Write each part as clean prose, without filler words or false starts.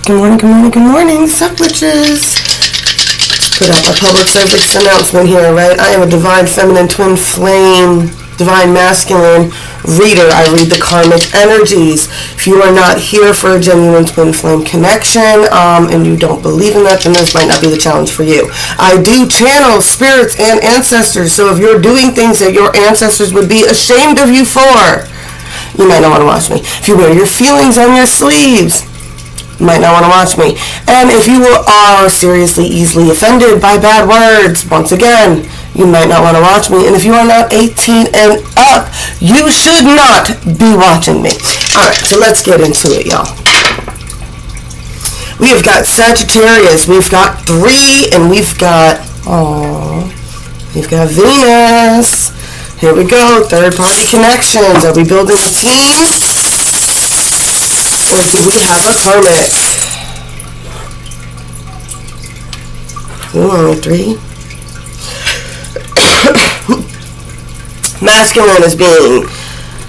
Good morning, good morning, good morning, sup witches. Put out my public service announcement here, right? I am a divine feminine twin flame, divine masculine reader. I read the karmic energies. If you are not here for a genuine twin flame connection, and you don't believe in that, then this might not be the challenge for you. I do channel spirits and ancestors, so if you're doing things that your ancestors would be ashamed of you for, you might not want to watch me. If you wear your feelings on your sleeves, you might not want to watch me. And if you are seriously easily offended by bad words, once again, you might not want to watch me. And if you are not 18 and up, you should not be watching me. Alright, so let's get into it, y'all. We have got Sagittarius, we've got 3, and we've got Venus. Here we go, third-party connections. Are we building a team? Or do we have a hermit? Ooh, only 3. Masculine is being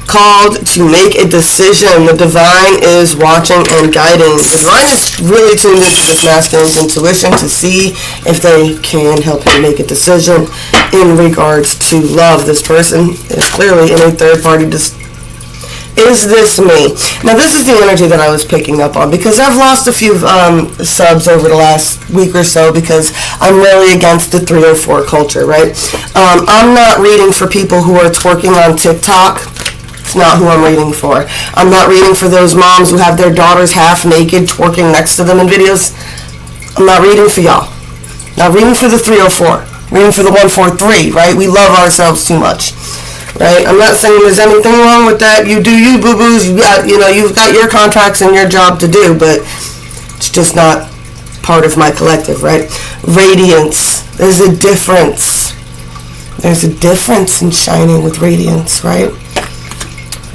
called to make a decision. The divine is watching and guiding. The divine is really tuned into this masculine's intuition to see if they can help him make a decision in regards to love. This person is clearly in a third-party Is this me? Now, this is the energy that I was picking up on because I've lost a few subs over the last week or so because I'm really against the 304 culture, right? I'm not reading for people who are twerking on TikTok. It's not who I'm reading for. I'm not reading for those moms who have their daughters half naked twerking next to them in videos. I'm not reading for y'all. Not reading for the 304. Reading for the 143, right? We love ourselves too much. Right? I'm not saying there's anything wrong with that. You do you, boo-boos. You've got your contracts and your job to do, but it's just not part of my collective, right? Radiance. There's a difference. There's a difference in shining with radiance, right?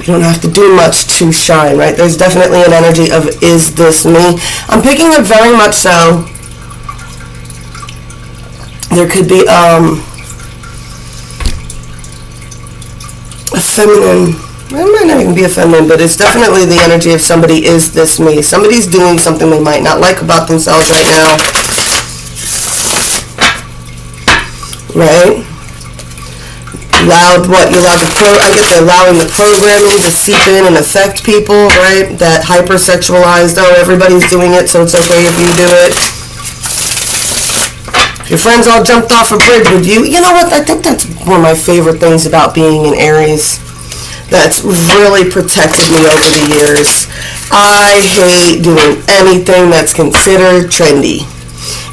You don't have to do much to shine, right? There's definitely an energy of, is this me? I'm picking up very much so. There could be, a feminine, it might not even be a feminine, but it's definitely the energy of somebody, is this me? Somebody's doing something they might not like about themselves right now. Right? Allowing the programming to seep in and affect people, right? That hypersexualized, everybody's doing it, so it's okay if you do it. Your friends all jumped off a bridge with you. You know what? I think that's one of my favorite things about being in Aries. That's really protected me over the years. I hate doing anything that's considered trendy.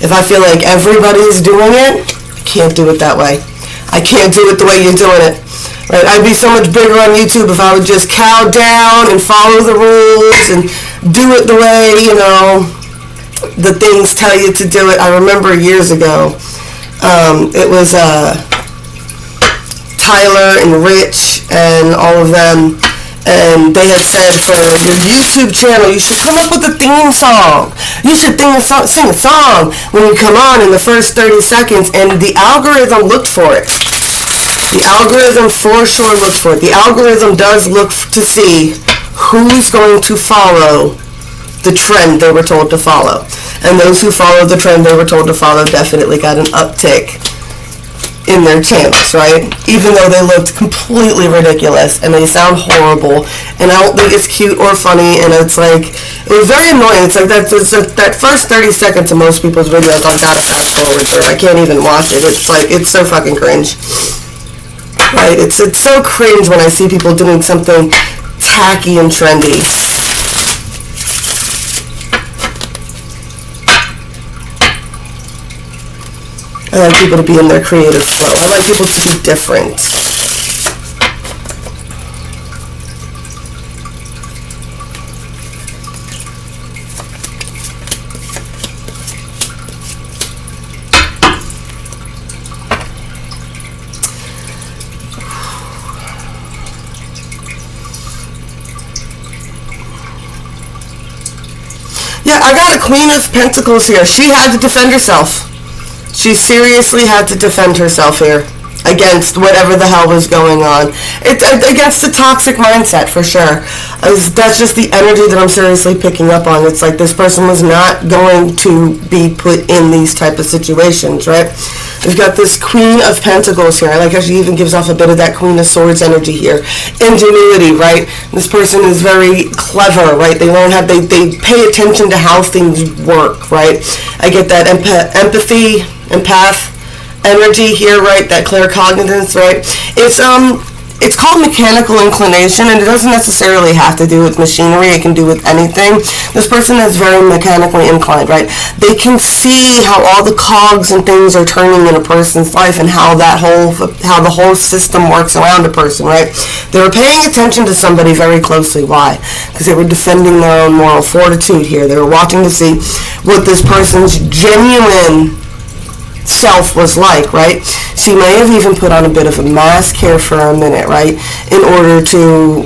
If I feel like everybody's doing it, I can't do it that way. I can't do it the way you're doing it. Right? I'd be so much bigger on YouTube if I would just cow down and follow the rules and do it the way, the things tell you to do it. I remember years ago, it was Tyler and Rich and all of them, and they had said for your YouTube channel, you should come up with a theme song. You should sing a song when you come on in the first 30 seconds, and the algorithm looked for it. The algorithm for sure looked for it. The algorithm does look to see who's going to follow the trend they were told to follow. And those who followed the trend they were told to follow definitely got an uptick in their channels, right? Even though they looked completely ridiculous and they sound horrible and I don't think it's cute or funny, and it's like, it was very annoying. It's like that first 30 seconds of most people's videos I gotta fast forward through. I can't even watch it. It's like, it's so fucking cringe. Right? It's so cringe when I see people doing something tacky and trendy. I like people to be in their creative flow. I like people to be different. Yeah, I got a Queen of Pentacles here. She had to defend herself. She seriously had to defend herself here. against whatever the hell was going on. It's against the toxic mindset, for sure. That's just the energy that I'm seriously picking up on. It's like this person was not going to be put in these type of situations, right? We've got this Queen of Pentacles here. I like how she even gives off a bit of that Queen of Swords energy here. Ingenuity, right? This person is very clever, right? They learn how, they pay attention to how things work, right? I get that empathy, empath energy here, right? That claircognizance, right? It's called mechanical inclination, and it doesn't necessarily have to do with machinery. It can do with anything. This person is very mechanically inclined, right? They can see how all the cogs and things are turning in a person's life, and how the whole system works around a person, right? They were paying attention to somebody very closely. Why? Because they were defending their own moral fortitude here. They were watching to see what this person's genuine self was like, right? She may have even put on a bit of a mask here for a minute, right? In order to,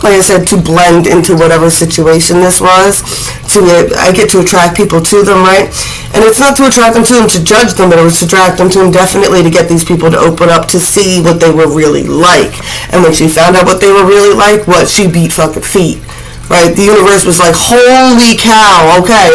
like I said, to blend into whatever situation this was. I get to attract people to them, right? And it's not to attract them to them to judge them, but it was to attract them to them definitely to get these people to open up to see what they were really like. And when she found out what they were really like, she beat fucking feet, right? The universe was like, holy cow, okay.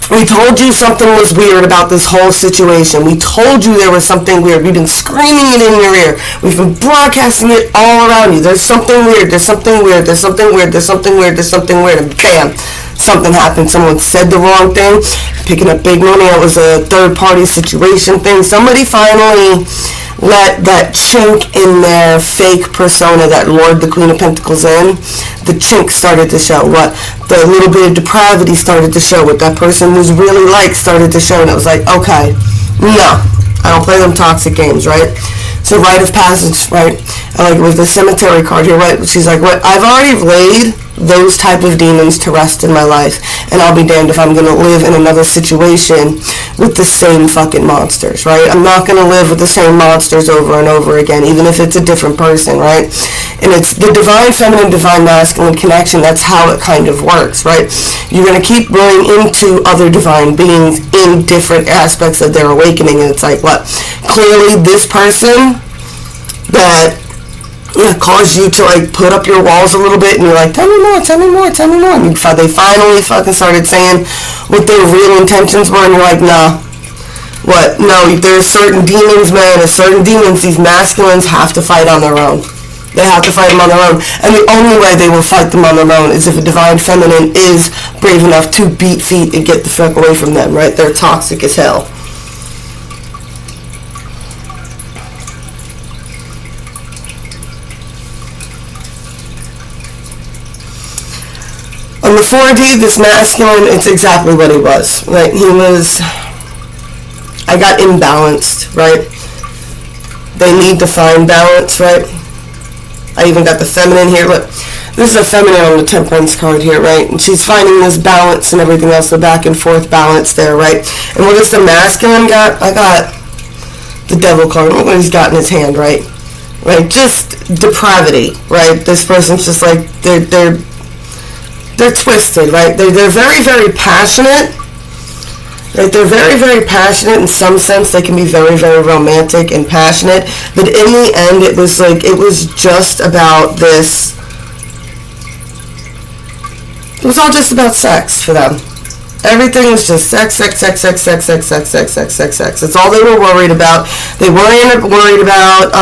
We told you something was weird about this whole situation. We told you there was something weird. We've been screaming it in your ear. We've been broadcasting it all around you. There's something weird. There's something weird. There's something weird. There's something weird. There's something weird. And bam, something happened. Someone said the wrong thing. Picking up big money. It was a third-party situation thing. Somebody finally let that chink in their fake persona that lured the Queen of Pentacles in. The chink started to show. The little bit of depravity started to show. What that person was really like started to show. And it was like, okay, no, I don't play them toxic games, right? So rite of passage, right? I like with the cemetery card here, right? She's like, what? I've already laid those type of demons to rest in my life, and I'll be damned if I'm going to live in another situation with the same fucking monsters, right? I'm not going to live with the same monsters over and over again, even if it's a different person, right? And it's the divine feminine, divine masculine connection. That's how it kind of works, right? You're going to keep running into other divine beings in different aspects of their awakening, and it's like, what? Clearly this person that caused you to like put up your walls a little bit, and you're like, tell me more, and they finally fucking started saying what their real intentions were, and you're like, nah, what? No, there's certain demons, man. There's certain demons these masculines have to fight on their own. They have to fight them on their own, and the only way they will fight them on their own is if a divine feminine is brave enough to beat feet and get the fuck away from them, right? They're toxic as hell. On the 4D, this masculine, it's exactly what he was, right? I got imbalanced, right? They need to find balance, right? I even got the feminine here. Look, this is a feminine on the temperance card here, right? And she's finding this balance and everything else, the back and forth balance there, right? And what does the masculine got? I got the devil card. Look what he's got in his hand, right? Right? Just depravity, right? This person's just like, they're twisted, right? They're very, very passionate. Right? They're very, very passionate in some sense. They can be very, very romantic and passionate. But in the end, it was just about this. It was all just about sex for them. Everything was just sex. That's all they were worried about. They weren't worried about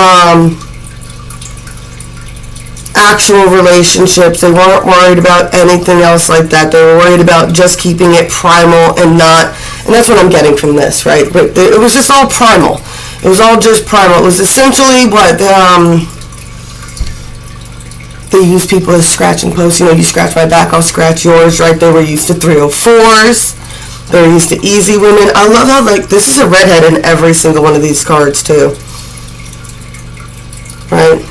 actual relationships. They weren't worried about anything else like that. They were worried about just keeping it primal and that's what I'm getting from this, right? But it was just all primal. It was all just primal. It was essentially what they use people as scratching posts. You scratch my back, I'll scratch yours, right? They were used to 304's. They were used to easy women. I love how this is a redhead in every single one of these cards too, right?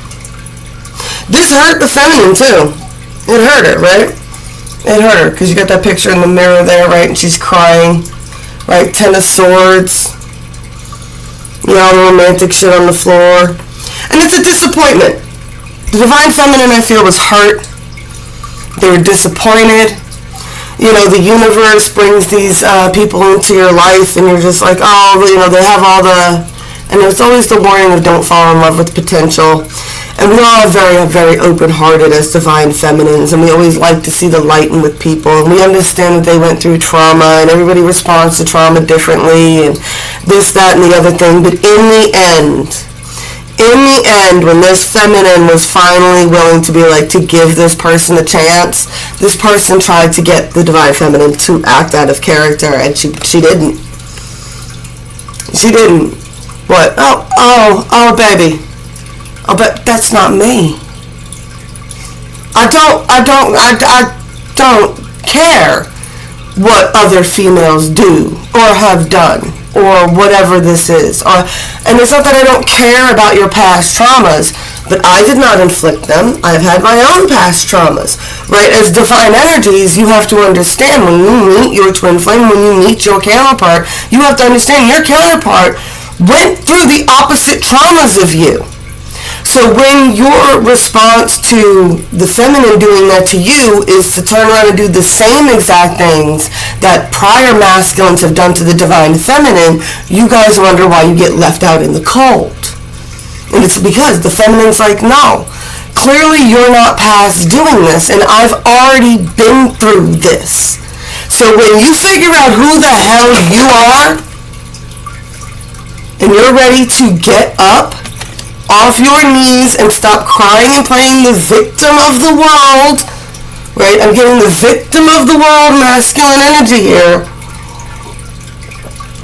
This hurt the feminine too. It hurt her, right? It hurt her because you got that picture in the mirror there, right? And she's crying, right? 10 of Swords. All the romantic shit on the floor. And it's a disappointment. The divine feminine, I feel, was hurt. They were disappointed. The universe brings these people into your life, and you're just like, oh, they have all the And it's always the warning of don't fall in love with potential. And we all are very, very open-hearted as divine feminines, and we always like to see the light in with people, and we understand that they went through trauma, and everybody responds to trauma differently, and this, that, and the other thing. But in the end, when this feminine was finally willing to be like, to give this person a chance, this person tried to get the divine feminine to act out of character, and she didn't. She didn't. What? Oh, baby. Oh, but that's not me. I don't care what other females do or have done or whatever this is. And it's not that I don't care about your past traumas, but I did not inflict them. I've had my own past traumas, right? As divine energies, you have to understand when you meet your twin flame, when you meet your counterpart, you have to understand your counterpart went through the opposite traumas of you. So when your response to the feminine doing that to you is to turn around and do the same exact things that prior masculines have done to the divine feminine, you guys wonder why you get left out in the cold. And it's because the feminine's like, no, clearly you're not past doing this, and I've already been through this. So when you figure out who the hell you are, and you're ready to get up off your knees and stop crying and playing the victim of the world, right? I'm getting the victim of the world masculine energy here.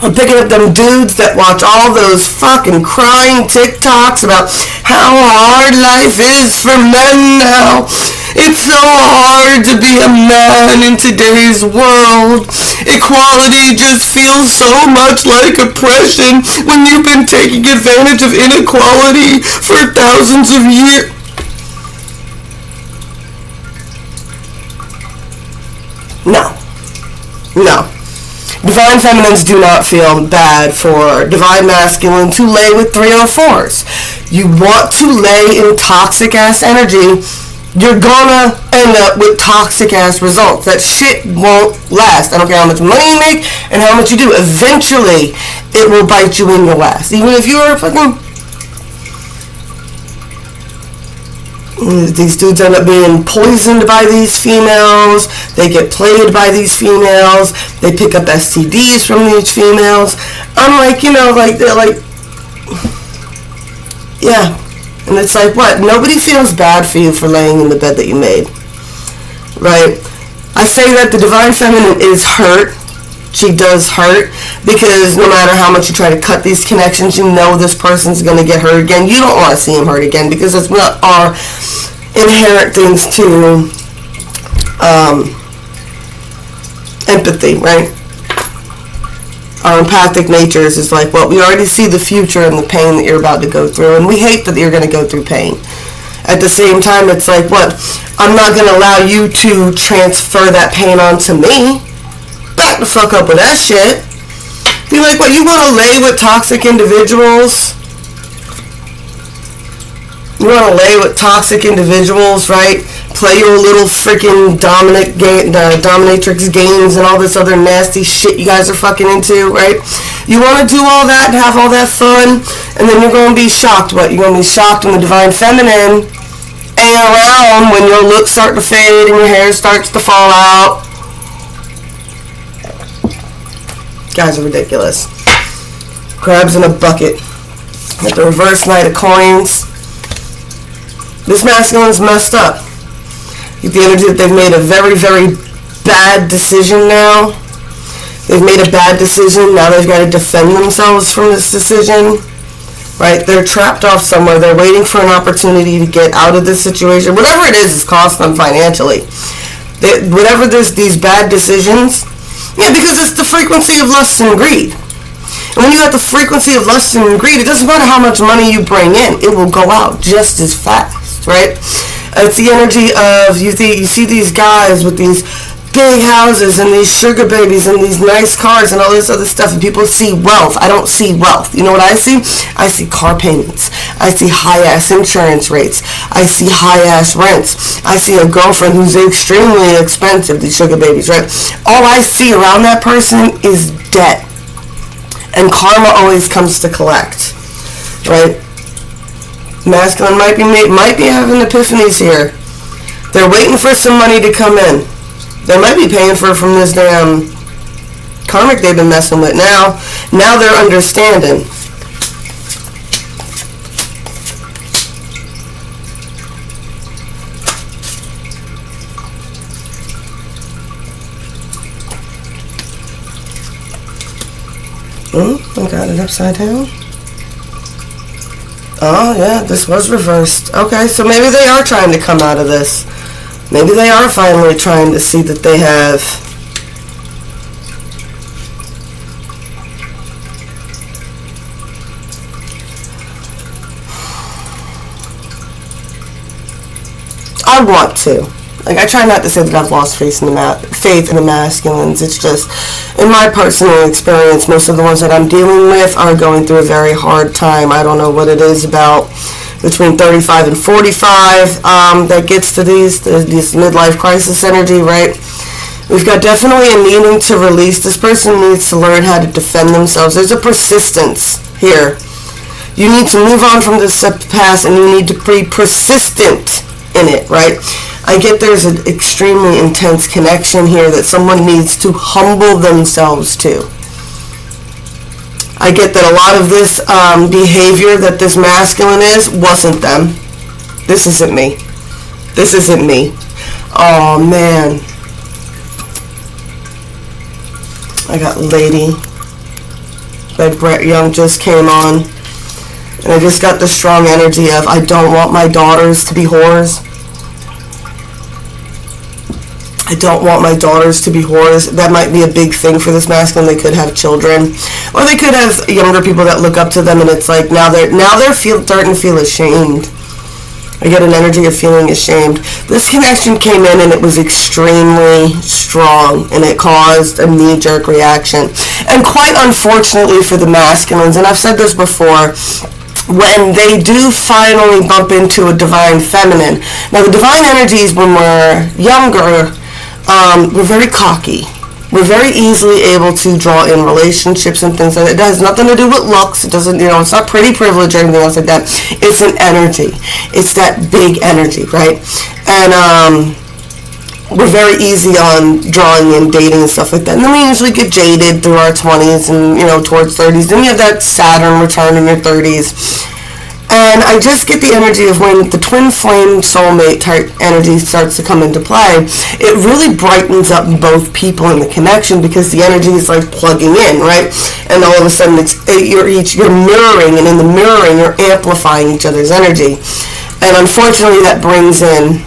I'm picking up them dudes that watch all those fucking crying TikToks about how hard life is for men now. It's so hard to be a man in today's world. Equality just feels so much like oppression when you've been taking advantage of inequality for thousands of years. No. Divine feminines do not feel bad for divine masculines who lay with 304's. You want to lay in toxic ass energy, you're gonna end up with toxic ass results. That shit won't last. I don't care how much money you make and how much you do. Eventually, it will bite you in your ass. Even if you're fucking... These dudes end up being poisoned by these females. They get played by these females. They pick up STDs from these females. I'm like, they're like... Yeah. And it's like, what? Nobody feels bad for you for laying in the bed that you made. Right? I say that the divine feminine is hurt. She does hurt. Because no matter how much you try to cut these connections, you know this person's going to get hurt again. You don't want to see him hurt again. Because it's not our inherent things to empathy, right? Our empathic natures is like, well, we already see the future and the pain that you're about to go through, and we hate that you're going to go through pain. At the same time, it's like, what? I'm not going to allow you to transfer that pain onto me. Back the fuck up with that shit. Be like, what, you want to lay with toxic individuals? You want to lay with toxic individuals, right? Play your little freaking dominatrix games and all this other nasty shit you guys are fucking into, right? You want to do all that and have all that fun, and then you're going to be shocked. What? You're going to be shocked when the divine feminine ain't around, when your looks start to fade and your hair starts to fall out. Guys are ridiculous. Crabs in a bucket. At the reverse knight of coins. This masculine's messed up. You get the energy that they've made a very, very bad decision now. They've made a bad decision. Now they've got to defend themselves from this decision. Right? They're trapped off somewhere. They're waiting for an opportunity to get out of this situation. Whatever it is, it's cost them financially. Whatever there's these bad decisions. Yeah, because it's the frequency of lust and greed. And when you got the frequency of lust and greed, it doesn't matter how much money you bring in. It will go out just as fast, right? It's the energy of, you see these guys with these big houses and these sugar babies and these nice cars and all this other stuff, and people see wealth. I don't see wealth. You know what I see? I see car payments. I see high-ass insurance rates. I see high-ass rents. I see a girlfriend who's extremely expensive, these sugar babies, right? All I see around that person is debt. And karma always comes to collect. right? Masculine might be having epiphanies here. They're waiting for some money to come in. They might be paying for it from this damn karmic they've been messing with. Now they're understanding. I got it upside down. Oh, yeah, this was reversed. Okay, so maybe they are trying to come out of this. Maybe they are finally trying to see that they have... I want to. Like, I try not to say that I've lost faith in the masculines. It's just, in my personal experience, most of the ones that I'm dealing with are going through a very hard time. I don't know what it is about between 35 and 45 that gets to this midlife crisis energy, right? We've got definitely a needing to release. This person needs to learn how to defend themselves. There's a persistence here. You need to move on from this past, and you need to be persistent in it, right? I get there's an extremely intense connection here that someone needs to humble themselves to. I get that a lot of this behavior that this masculine is wasn't them. This isn't me. This isn't me. Oh, man. I got Lady. Like Brett Young just came on. And I just got the strong energy of, I don't want my daughters to be whores. I don't want my daughters to be whores. That might be a big thing for this masculine. They could have children, or they could have younger people that look up to them, and it's like now they're starting to feel ashamed. I get an energy of feeling ashamed. This connection came in and it was extremely strong, and it caused a knee-jerk reaction. And quite unfortunately for the masculines, and I've said this before, when they do finally bump into a divine feminine. Now the divine energies when we're younger, we're very cocky. We're very easily able to draw in relationships and things like that. It has nothing to do with looks. It doesn't, it's not pretty privilege or anything else like that. It's an energy. It's that big energy, right? And we're very easy on drawing in dating and stuff like that. And then we usually get jaded through our 20s and, towards 30s. Then you have that Saturn return in your 30s. And I just get the energy of when the twin flame soulmate type energy starts to come into play, it really brightens up both people in the connection because the energy is like plugging in, right? And all of a sudden you're mirroring, and in the mirroring you're amplifying each other's energy. And unfortunately that brings in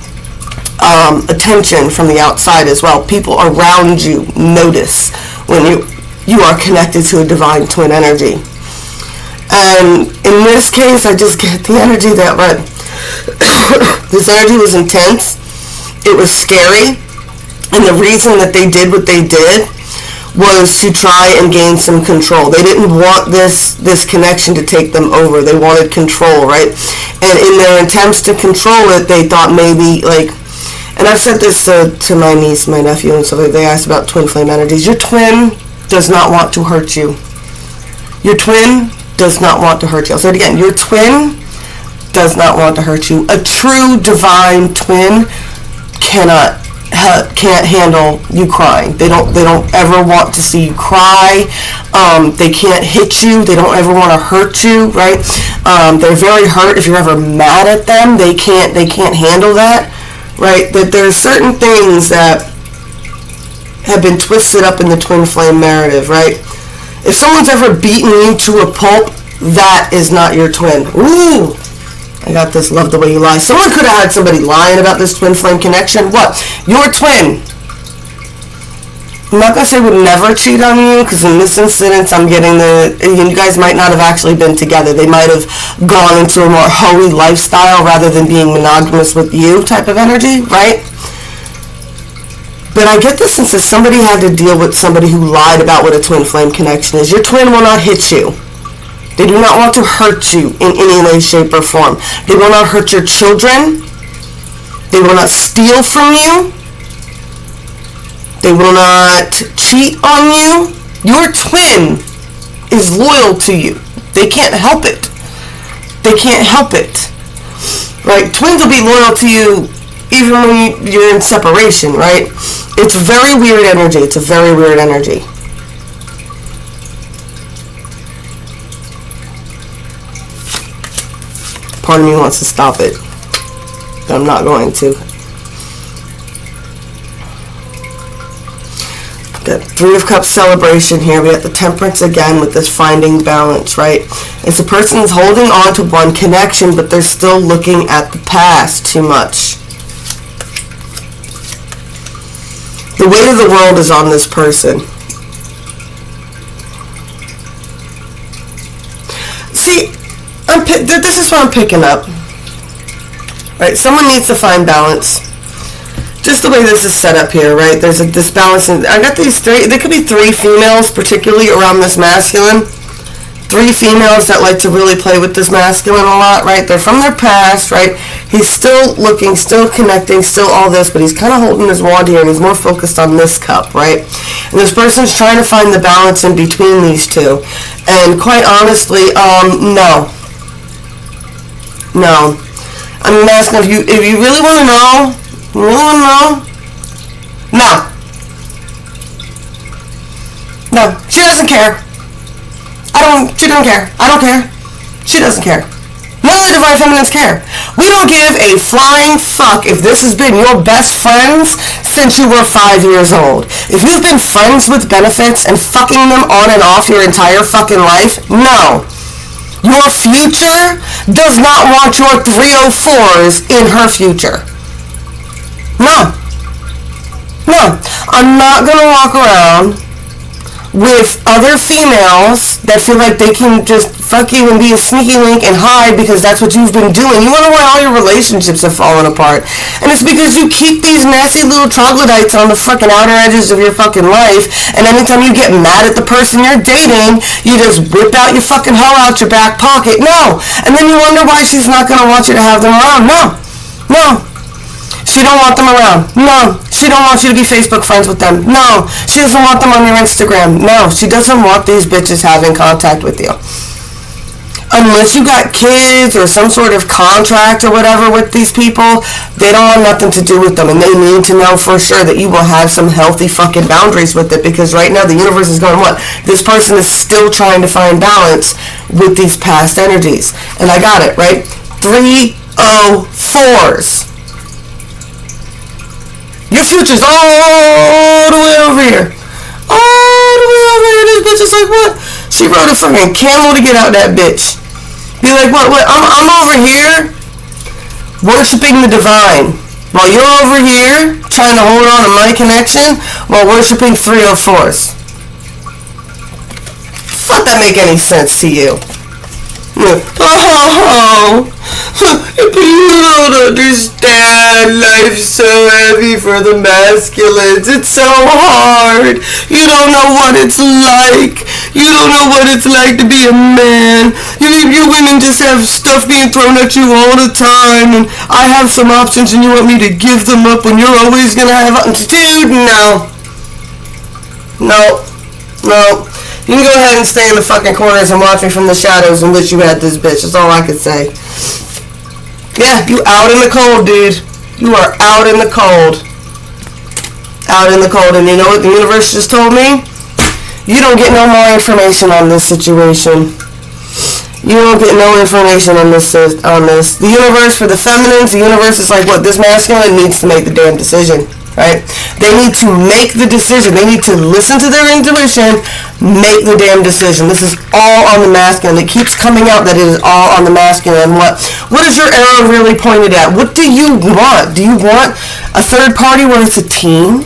attention from the outside as well. People around you notice when you are connected to a divine twin energy. And in this case, I just get the energy that this energy was intense. It was scary. And the reason that they did what they did was to try and gain some control. They didn't want this connection to take them over. They wanted control, right? And in their attempts to control it, they thought maybe, and I've said this to my niece, my nephew, and stuff like that. They asked about twin flame energies. Your twin does not want to hurt you. Your twin does not want to hurt you. I'll say it again. Your twin does not want to hurt you. A true divine twin can't handle you crying. They don't ever want to see you cry. They can't hit you. They don't ever want to hurt you, right? They're very hurt if you're ever mad at them. They can't handle that, right? That there are certain things that have been twisted up in the twin flame narrative, right? If someone's ever beaten you to a pulp, that is not your twin. Ooh, I got this. Love the way you lie. Someone could have had somebody lying about this twin flame connection. What? Your twin. I'm not going to say would never cheat on you, because in this instance, I'm getting you guys might not have actually been together. They might have gone into a more holy lifestyle rather than being monogamous with you type of energy, right? But I get the sense that somebody had to deal with somebody who lied about what a twin flame connection is. Your twin will not hit you. They do not want to hurt you in any way, shape, or form. They will not hurt your children. They will not steal from you. They will not cheat on you. Your twin is loyal to you. They can't help it. they can't help it, right? Twins will be loyal to you even when you're in separation, right? It's very weird energy. It's a very weird energy. Part of me wants to stop it, but I'm not going to. Got Three of Cups celebration here. We got the Temperance again with this finding balance, right? It's a person's holding on to one connection, but they're still looking at the past too much. The weight of the world is on this person. See, this is what I'm picking up. Right, someone needs to find balance. Just the way this is set up here, right? There's this balance. I got these three. There could be three females, particularly around this masculine. Three females that like to really play with this masculine a lot, right? They're from their past, right? He's still looking, still connecting, still all this, but he's kind of holding his wand here, and he's more focused on this cup, right? And this person's trying to find the balance in between these two. And quite honestly, no. No. I'm asking if you really want to know. No. She doesn't care. She don't care. I don't care. She doesn't care. None of the Divine Feminines care. We don't give a flying fuck if this has been your best friends since you were 5 years old. If you've been friends with benefits and fucking them on and off your entire fucking life, no. Your future does not want your 304's in her future. No. I'm not going to walk around with other females that feel like they can just fuck you and be a sneaky link and hide because that's what you've been doing. You wonder why all your relationships have fallen apart. And it's because you keep these nasty little troglodytes on the fucking outer edges of your fucking life, and anytime you get mad at the person you're dating, you just whip out your fucking hoe out your back pocket. No. And then you wonder why she's not going to want you to have them around. No. She don't want them around. No. She don't want you to be Facebook friends with them. No. She doesn't want them on your Instagram. No. She doesn't want these bitches having contact with you. Unless you got kids or some sort of contract or whatever with these people, they don't want nothing to do with them. And they need to know for sure that you will have some healthy fucking boundaries with it, because right now the universe is going, what? This person is still trying to find balance with these past energies. And I got it, right? 304's. Your future's all the way over here. All the way over here. This bitch is like, what? She rode a fucking camel to get out that bitch. Be like, what? I'm over here worshiping the divine, while you're over here trying to hold on to my connection while worshiping 304's. Does that make any sense to you? Oh, but you don't understand. Life's so heavy for the masculines. It's so hard. You don't know what it's like. You don't know what it's like to be a man. You women just have stuff being thrown at you all the time, and I have some options and you want me to give them up when you're always going to have options. Dude, no. You can go ahead and stay in the fucking corners and watch me from the shadows and wish you had this bitch. That's all I could say. Yeah, you out in the cold, dude. You are out in the cold. Out in the cold. And you know what the universe just told me? You don't get no more information on this situation. You don't get no information on this. The universe, for the feminines, the universe is like, what, this masculine needs to make the damn decision. Right? They need to make the decision. They need to listen to their intuition, make the damn decision. This is all on the masculine. It keeps coming out that it is all on the masculine. What is your arrow really pointed at? What do you want? Do you want a third party where it's a team?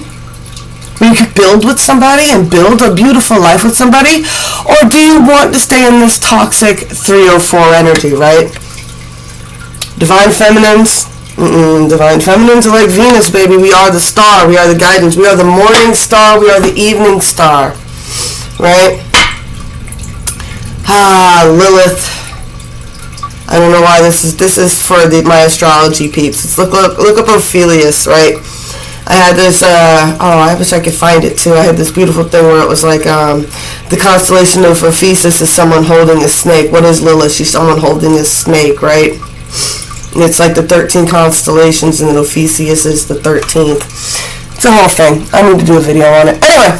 Where you can build with somebody and build a beautiful life with somebody? Or do you want to stay in this toxic 304 energy, right? Divine feminines. Divine feminines are like Venus, baby. We are the star. We are the guidance. We are the morning star. We are the evening star. Right? Lilith. I don't know why this is for my astrology peeps. Let's look up Ophelius, right? I had this, I wish I could find it too. I had this beautiful thing where it was like, the constellation of Ophiuchus is someone holding a snake. What is Lilith? She's someone holding a snake, right? And it's like the 13 constellations, and then Ophiuchus is the 13th. It's a whole thing. I need to do a video on it. Anyway,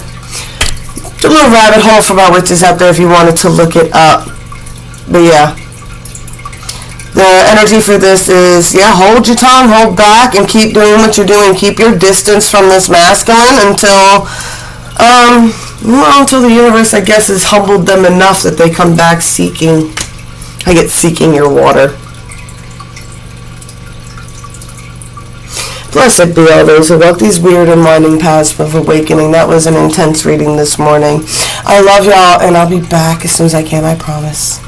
a little rabbit hole for my witches out there if you wanted to look it up. But yeah. The energy for this is, hold your tongue, hold back, and keep doing what you're doing. Keep your distance from this masculine until the universe, I guess, has humbled them enough that they come back seeking. I get seeking your water. Blessed be all those who walk these weird and winding paths of awakening. That was an intense reading this morning. I love y'all, and I'll be back as soon as I can, I promise.